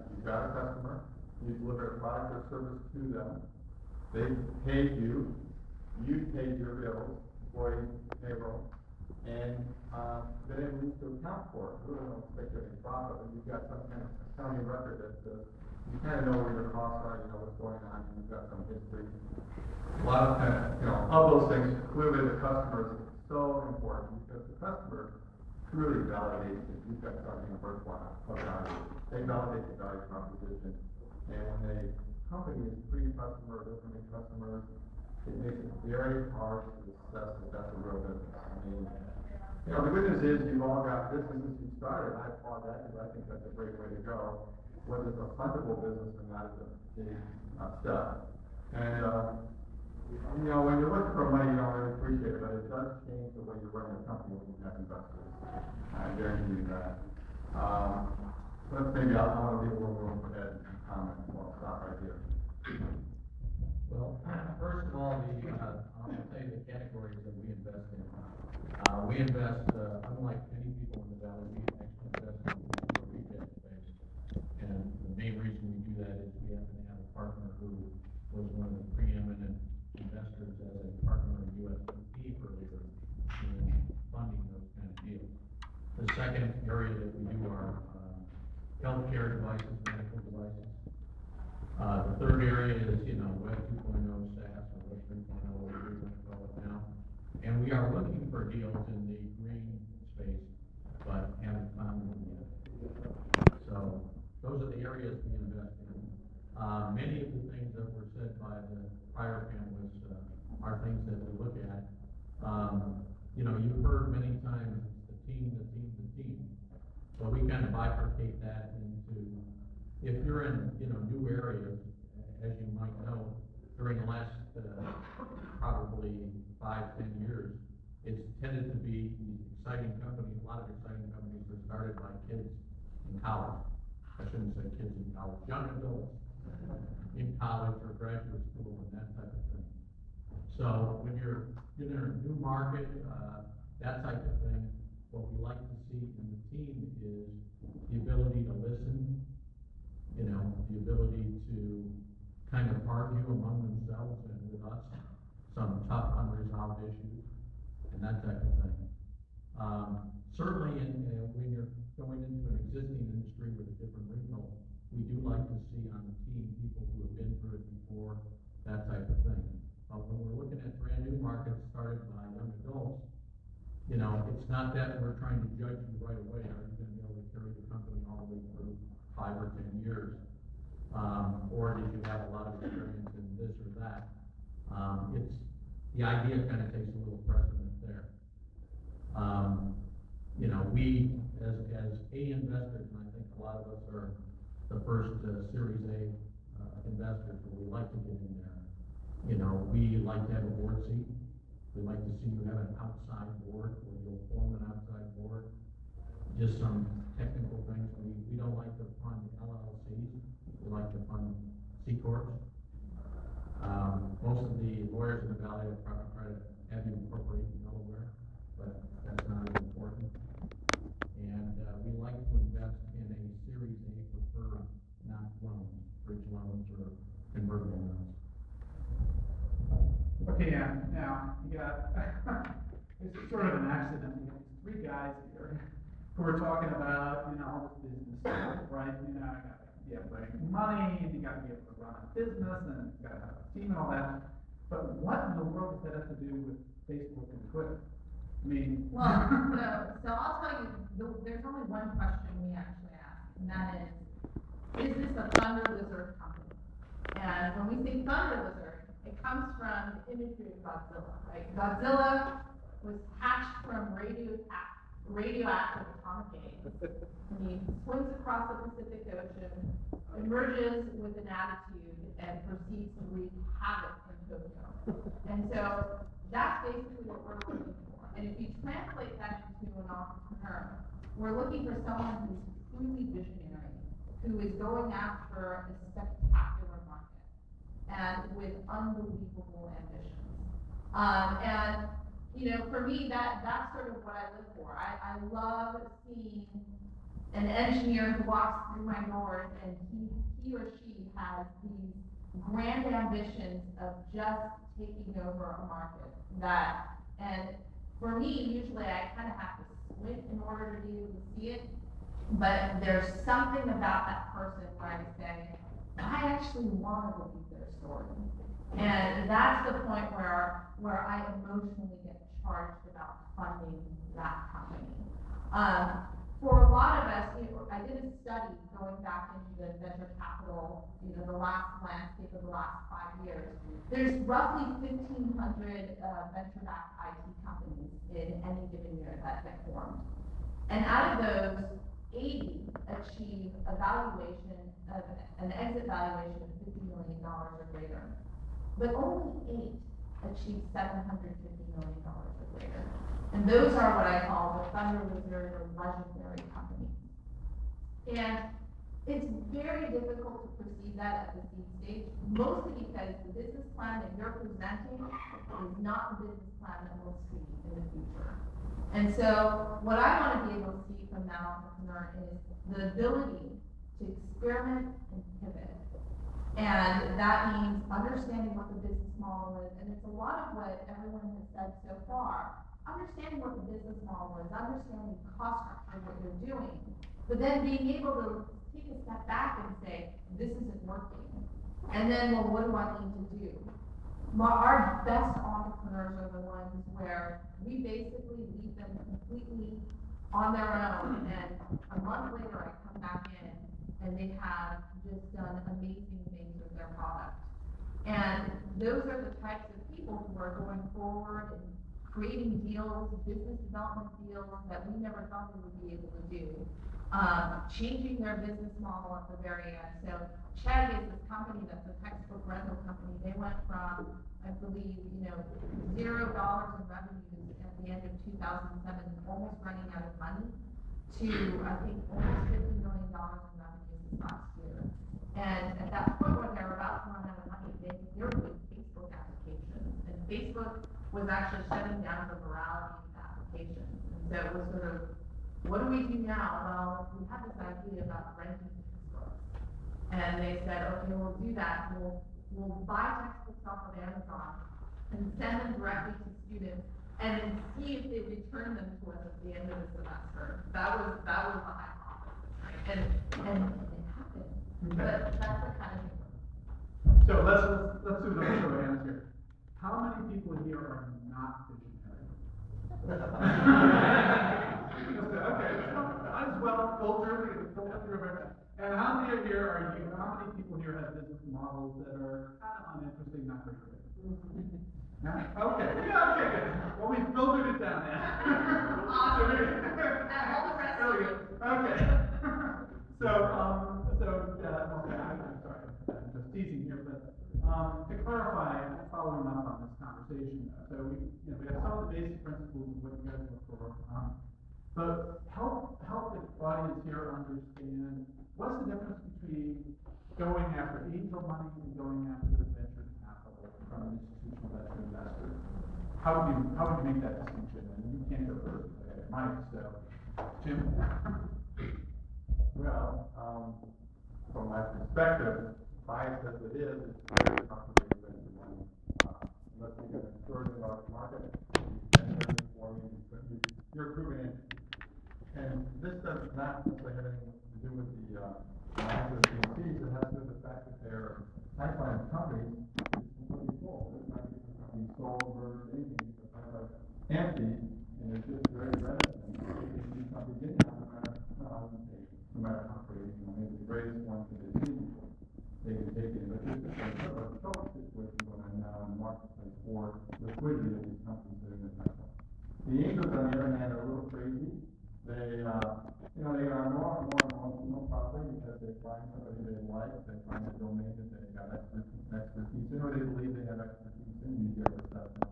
you've got a customer, you deliver a product or service to them, they paid you, you paid your bills, employee payroll, and then it needs to account for it. We don't expect any profit, but you've got some kind of accounting record that you kind of know where your costs are, you know what's going on, and you've got some history. A lot of of those things, clearly the customer is so important because the customer truly validates that you've got something worthwhile of value. They validate the value proposition, and when a company is pre-customer or different customers, it makes it very hard to assess if that's a real business. I mean, the good news is you've all got businesses you started. I applaud that because I think that's a great way to go. Whether it's a fundable business or not is a big step. And when you're looking for money, you don't really appreciate it, but it does change the way you run your company when you have investors. I guarantee you that. Let's maybe I want to leave a little room for Ed and comment. I'll stop right here. Well, first of all, I'll tell you the categories that we invest in. We invest, unlike many people in the valley, we actually invest in the retail space. And the main reason we do that is we happen to have a partner who was one of the preeminent investors as a partner in USDP earlier in funding those kind of deals. The second area that we do are healthcare devices, medical devices. The third area is, Web 2.0 SaaS or Web 3.0, whatever you want to call it now. And we are looking for deals in the green space, but haven't found them yet. So those are the areas we invest in. Many of the things that were said by the prior panelists are things that we look at. You've heard many times the team. So we kind of bifurcate that into, if you're in, new areas, as you might know, during the last probably 5-10 years, it's tended to be exciting companies. A lot of exciting companies were started by kids in college. I shouldn't say kids in college, young adults in college or graduate school and that type of thing. So when you're in a new market, that type of thing, what we like to see in the team is the ability to listen, the ability to kind of argue among themselves and with us some tough unresolved issues and that type of thing. Certainly when you're going into an existing industry with a different regional, we do like to see on the team people who have been through it before, that type of thing. But when we're looking at brand new markets started by young adults, it's not that we're trying to judge you right away. Are you going to be able to carry the company all the way through 5 or 10 years? Or did you have a lot of experience in this or that? It's the idea kind of takes a little precedent there. We as A investors, and I think a lot of us are the first Series A investors, but we like to get in there. We like to have a board seat. We like to see you have an outside board, or you'll form an outside board. Just some technical things. We don't like to fund LLCs. We like to fund C Corps. Most of the lawyers in the Valley will probably try to have you incorporate in Delaware, but that's not as important. And we like to invest in a Series A preferred, not loans, bridge loans or convertible loans. Okay, now you got this is sort of an accident. You got these three guys here who are talking about all this business stuff, right? You got to be able to make money, and you got to be able to run a business, and you got to have a team and all that. But what in the world does that have to do with Facebook and Twitter? I mean, well, so I'll tell you, there's only one question we actually ask, and that is this a Thunder Lizard company? And when we say Thunder Lizard, it comes from the imagery of Godzilla, right? Godzilla was hatched from radioactive atomic eggs. He swims across the Pacific Ocean, emerges with an attitude, and proceeds to wreak havoc in Tokyo. And so that's basically what we're looking for. And if you translate that into an entrepreneur, we're looking for someone who's truly visionary, who is going after a spectacular market and with unbelievable ambitions. For me, that's sort of what I live for. I love seeing an engineer who walks through my doors and he or she has these grand ambitions of just taking over a market and for me, usually I kind of have to squint in order to be able to see it, but there's something about that person where I say, I actually want to believe their story. And that's the point where I emotionally get charged about funding that company. For a lot of us, I did a study going back into the venture capital, the last landscape of the last 5 years. There's roughly 1,500 venture-backed IT companies in any given year that get formed. And out of those, 80 achieve a valuation of an exit valuation of $50 million or greater. But only 8 achieve $750 million or greater. And those are what I call the thunder lizard or legendary companies. And it's very difficult to perceive that at the seed stage, mostly because the business plan that you're presenting is not the business plan that we'll see in the future. And so what I want to be able to see from that entrepreneur is the ability to experiment and pivot. And that means understanding what the business model is, and it's a lot of what everyone has said so far. Understanding what the business model is, understanding cost structure, what you're doing, but then being able to take a step back and say, this isn't working. And then, well, what do I need to do? Our best entrepreneurs are the ones where we basically leave them completely on their own, and a month later I come back in, and they have just done amazing things with their product. And those are the types of people who are going forward and creating deals, business development deals that we never thought we would be able to do, changing their business model at the very end. So Chegg is this company that's a textbook rental company. They went from, I believe, $0 in revenue at the end of 2007, almost running out of money, to I think almost $50 million in revenue this last year. And at that point when they were about to run out of money, they were doing Facebook applications, and Facebook was actually shutting down the virality of applications. And so it was sort of, what do we do now? Well, we had this idea about renting textbooks. And they said, okay, we'll do that. We'll buy textbooks off of Amazon and send them directly to students and then see if they return them to us at the end of the semester. That was the hypothesis, right? And it happened. Okay. But that's the kind of thing. So let's do the show of hands here. How many people here are not visionary? Okay, might as well filter through everything. And how many here are you? How many people here have business models that are kind of uninteresting, not very good? Yeah? Okay. Yeah. Okay. Good. Well, we filtered it down now. Awesome. And all the rest of you. Okay. So, okay, I'm sorry, I'm just teasing here, but to clarify, following up on this conversation, so we have some of the basic principles of what you guys look for, but help the audience here understand what's the difference between going after angel money and going after venture capital from an institutional venture investor. How would you make that distinction? And you can't go first, okay, Mike, so Jim. Well, from my perspective, biased as it is, it's very complicated to spend money. Unless you get an extraordinary large market, you're proving it. And this does not necessarily have anything to do with the lines of the VCs. It has to do with the fact that their pipeline of companies is completely full. There's not even companies sold or anything. The pipeline is empty, and it's just very reticent. These companies didn't have no matter how crazy, maybe the greatest ones that they see, they can take it. But there's just a sort of a short situation going on now in the marketplace for liquidity of these companies that are in the pipeline. The angels, on the other hand, are a little crazy. They, they are more emotional probably because they find somebody they like, they find a domain that they got expertise in, or they believe they have expertise in, you get assessment